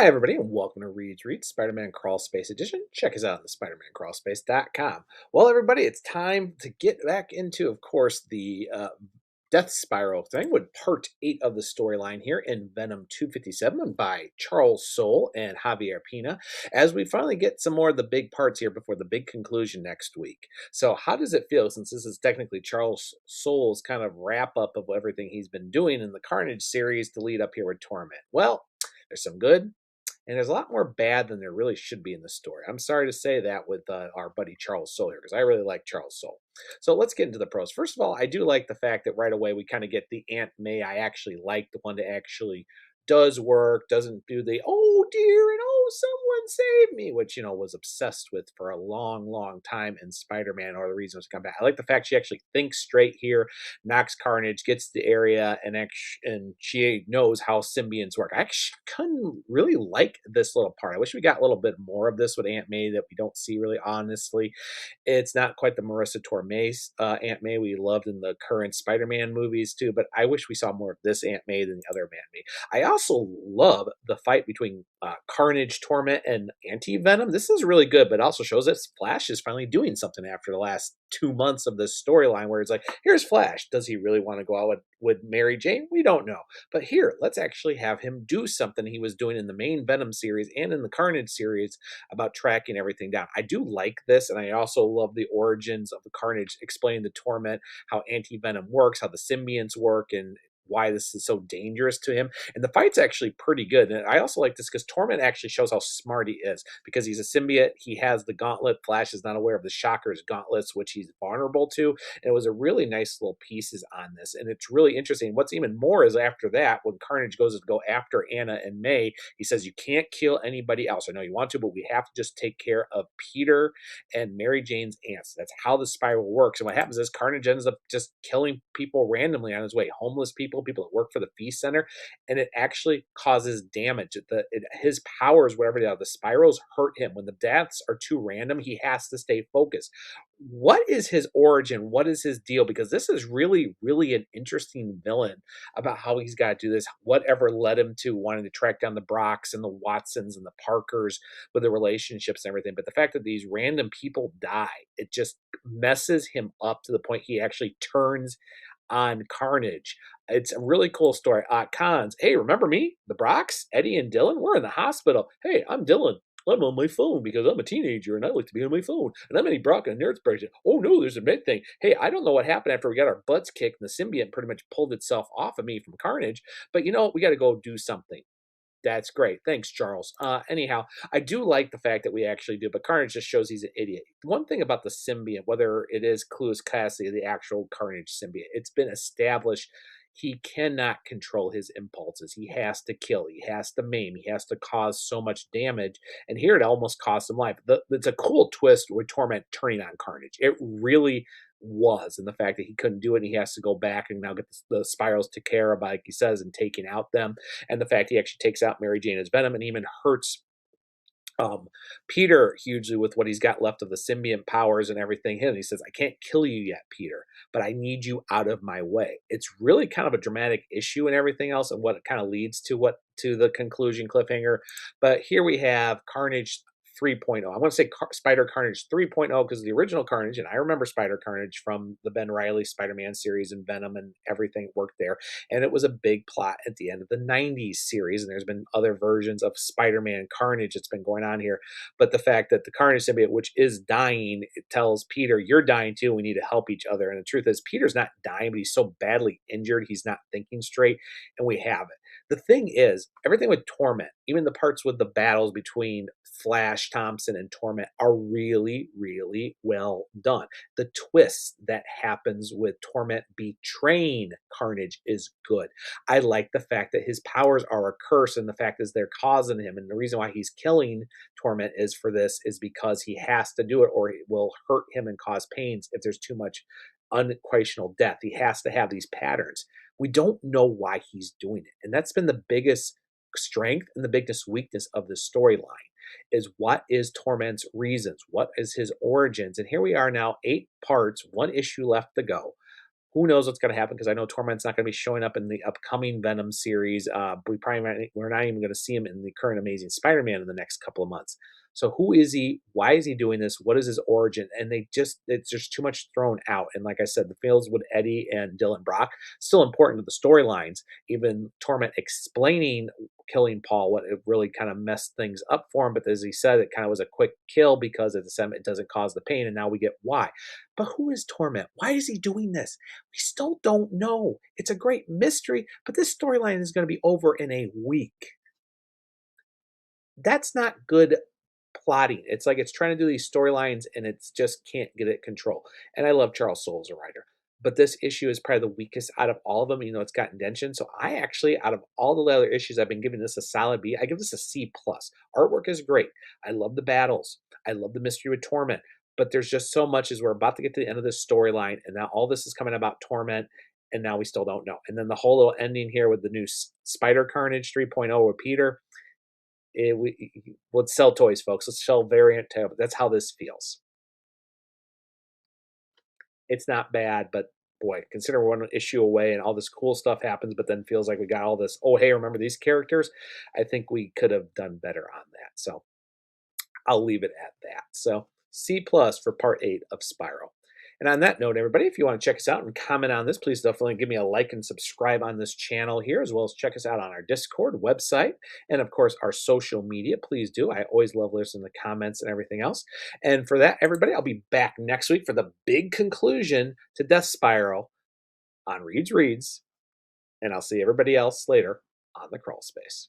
Hi, everybody, and welcome to Read Spider-Man Crawl Space Edition. Check us out on the SpidermanCrawlspace.com. Well, everybody, it's time to get back into, of course, the Death Spiral thing with part 8 of the storyline here in Venom 257 by Charles Soule and Javier Pina, as we finally get some more of the big parts here before the big conclusion next week. So, how does it feel, since this is technically Charles Soule's kind of wrap-up of everything he's been doing in the Carnage series to lead up here with Torment? Well, there's some good, and there's a lot more bad than there really should be in the story. I'm sorry to say that with our buddy Charles Soule here, because I really like Charles Soule. So let's get into the pros. First of all, I do like the fact that right away we kind of get the Aunt May I actually like, the one that actually does work, doesn't do the oh dear and oh someone save me, which was obsessed with for a long, long time in Spider-Man, or the reason was to come back. I like the fact she actually thinks straight here, knocks Carnage, gets to the area, and she knows how symbionts work. I actually couldn't really like this little part. I wish we got a little bit more of this with Aunt May that we don't see really, honestly. It's not quite the Marissa Tomei Aunt May we loved in the current Spider-Man movies too, but I wish we saw more of this Aunt May than the other Aunt May. I also love the fight between Carnage, Torment, and Anti-Venom. This is really good, but also shows that Flash is finally doing something after the last 2 months of this storyline where it's like, here's Flash. Does he really want to go out with Mary Jane? We don't know. But here, let's actually have him do something he was doing in the main Venom series and in the Carnage series about tracking everything down. I do like this, and I also love the origins of the Carnage, explaining the Torment, how Anti-Venom works, how the symbionts work, and why this is so dangerous to him. And the fight's actually pretty good. And I also like this because Torment actually shows how smart he is, because he's a symbiote. He has the gauntlet. Flash is not aware of the Shocker's gauntlets, which he's vulnerable to. And it was a really nice little pieces on this. And it's really interesting. What's even more is after that, when Carnage goes to go after Anna and May, he says, you can't kill anybody else. I know you want to, but we have to just take care of Peter and Mary Jane's aunts. That's how the spiral works. And what happens is Carnage ends up just killing people randomly on his way, homeless people that work for the feast center, and it actually causes damage. His powers, whatever they are, the spirals hurt him. When the deaths are too random, he has to stay focused. What is his origin? What is his deal? Because this is really, really an interesting villain about how he's got to do this. Whatever led him to wanting to track down the Brocks and the Watsons and the Parkers with the relationships and everything. But the fact that these random people die, it just messes him up to the point he actually turns on Carnage. It's a really cool story. Cons, hey, remember me? The Brocks, Eddie and Dylan? We're in the hospital. Hey, I'm Dylan. I'm on my phone because I'm a teenager and I like to be on my phone. And I'm Eddie Brock and Nerd's president. Oh no, there's a big thing. Hey, I don't know what happened after we got our butts kicked and the symbiote pretty much pulled itself off of me from Carnage. But we got to go do something. That's great. Thanks, Charles. Anyhow, I do like the fact that we actually do, but Carnage just shows he's an idiot. One thing about the symbiote, whether it is Clueless Cassie, the actual Carnage symbiote, it's been established he cannot control his impulses. He has to kill. He has to maim. He has to cause so much damage. And here it almost cost him life. It's a cool twist with Torment turning on Carnage. It really was, and the fact that he couldn't do it and he has to go back and now get the spirals to care of, like he says, and taking out them, and the fact he actually takes out Mary Jane as Venom and even hurts Peter hugely with what he's got left of the symbiont powers and everything. And he says, I can't kill you yet, Peter, but I need you out of my way. It's really kind of a dramatic issue and everything else, and what it kind of leads to the conclusion cliffhanger. But here we have Carnage 3.0. I want to say Spider Carnage 3.0 because the original Carnage, and I remember Spider Carnage from the Ben Reilly Spider-Man series and Venom and everything worked there. And it was a big plot at the end of the 90s series. And there's been other versions of Spider-Man Carnage that's been going on here. But the fact that the Carnage symbiote, which is dying, it tells Peter, you're dying too. We need to help each other. And the truth is, Peter's not dying, but he's so badly injured, he's not thinking straight. And we have it. The thing is, everything with Torment, even the parts with the battles between Flash, Thompson, and Torment are really, really well done. The twist that happens with Torment betraying Carnage is good. I like the fact that his powers are a curse, and the fact is they're causing him. And the reason why he's killing Torment is for this is because he has to do it, or it will hurt him and cause pains if there's too much unquestionable death. He has to have these patterns. We don't know why he's doing it. And that's been the biggest strength and the biggest weakness of the storyline, is what is Torment's reasons? What is his origins? And here we are now, 8 parts, 1 issue left to go. Who knows what's going to happen? Because I know Torment's not going to be showing up in the upcoming Venom series. We're not even going to see him in the current Amazing Spider-Man in the next couple of months. So who is he? Why is he doing this? What is his origin? And it's just too much thrown out. And like I said, the fields with Eddie and Dylan Brock still important to the storylines. Even Torment explaining killing Paul, what it really kind of messed things up for him. But as he said, it kind of was a quick kill because it doesn't cause the pain. And now we get why. But who is Torment? Why is he doing this? We still don't know. It's a great mystery, but this storyline is going to be over in a week. That's not good plotting. It's like it's trying to do these storylines and it's just can't get it control. And I love Charles Soule as a writer. But this issue is probably the weakest out of all of them. It's got indention. So I actually, out of all the other issues, I've been giving this a solid B. I give this a C plus. Artwork is great. I love the battles. I love the mystery with Torment. But there's just so much as we're about to get to the end of this storyline, and now all this is coming about Torment, and now we still don't know. And then the whole little ending here with the new Spider Carnage 3.0 with Peter. Let's sell toys, folks. Let's sell variant tab. That's how this feels. It's not bad, but boy, consider we're one issue away and all this cool stuff happens, but then feels like we got all this, oh, hey, remember these characters? I think we could have done better on that. So I'll leave it at that. So C plus for part 8 of Spiral. And on that note, everybody, if you want to check us out and comment on this, please definitely give me a like and subscribe on this channel here, as well as check us out on our Discord website and, of course, our social media. Please do. I always love listening to comments and everything else. And for that, everybody, I'll be back next week for the big conclusion to Death Spiral on Reads, and I'll see everybody else later on the crawl space.